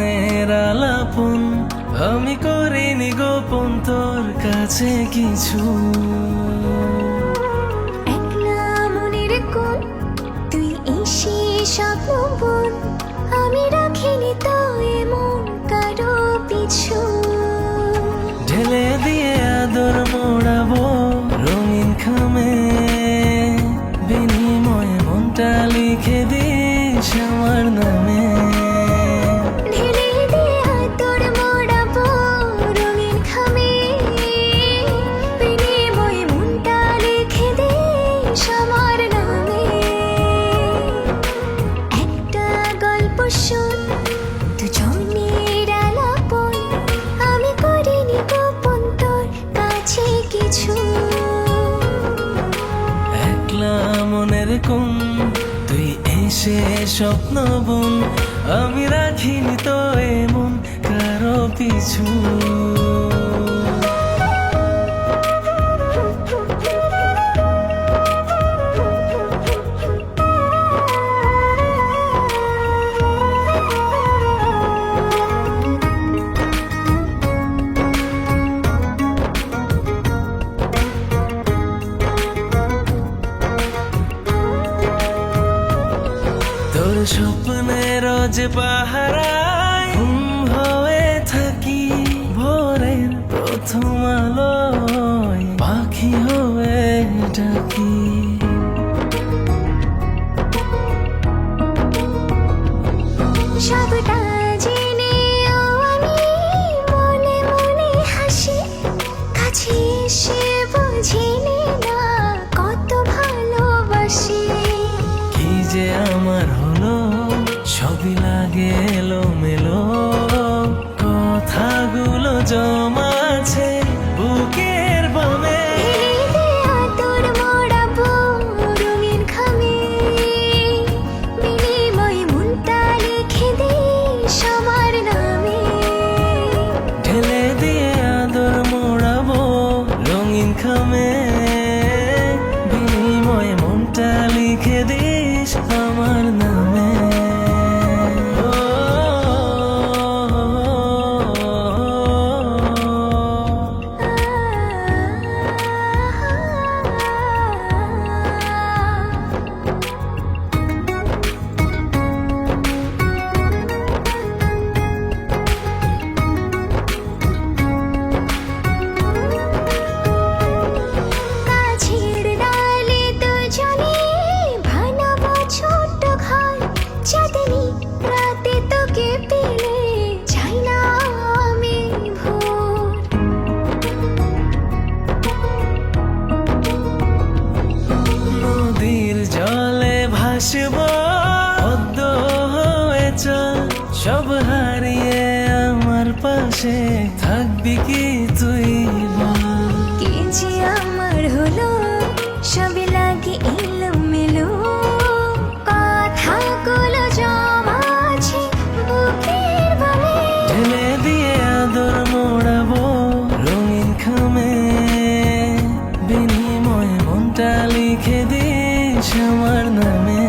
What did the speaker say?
মনের আলাপন আমি করিনি গোপন তোর কাছে কিছু। একলা মনের কোণ তুই এসে স্বপ্ন বোন আমি রাখিনি তো এমন কারো পিছু। ঢেলে দিয়ে আদর মোড়াবো রঙিন খামে, বিনিময়ে মনটা লিখে দিস আমার নামে। ঢেলে দিয়ে আদর মোড়াবো রঙিন খামে, বিনিময়ে মনটা লিখে দিস আমার নামে। একটা গল্প শোন দুজনের আলাপন আমি করিনি গোপন তোর কাছে কিছু। একলা মনের কোণ তুই এসে স্বপ্ন বোন আমি রাখিনি তো এমন কারো পিছু। তোর স্বপ্নের যে পাহারায় ঘুম হয়ে থাকি, ভোরের প্রথম আলোয় পাখি হয়ে ডাকি। সবটা জেনেও আমি মনে মনে হাসি, কাছে এসে বুঝিনি না কত ভালোবাসি। কি যে আমার হলো সবই লাগে এলোমেলো, কথাগুলো জমা আছে বুকের বামে। ঢেলে আদর মোড়াবো রঙিন খামে, বিনিময়ে মনটা লিখে দিস আমার নামে। ঢেলে দিয়ে আদর মোড়াবো রঙিন খামে, বিনিময়ে মনটা লিখে দিস আমার নামে। গাছের ডালে দুজনে বানাবো ছোট্ট ঘর, চাঁদনি রাতে তোকে পেলে চাই না আমি ভোর। নদীর জলে ভাসব পদ্ম হয়ে চল, সব হারিয়ে আমার পাশে থাকবি কি তুই বল। কি যে আমার হলো সবই লাগে এলোমেলো, কথাগুলো জমা আছে বুকের বামে। ঢেলে দিয়ে আদর মোড়াবো রঙিন খামে, বিনিময়ে মনটা লিখে দিস আমার নামে।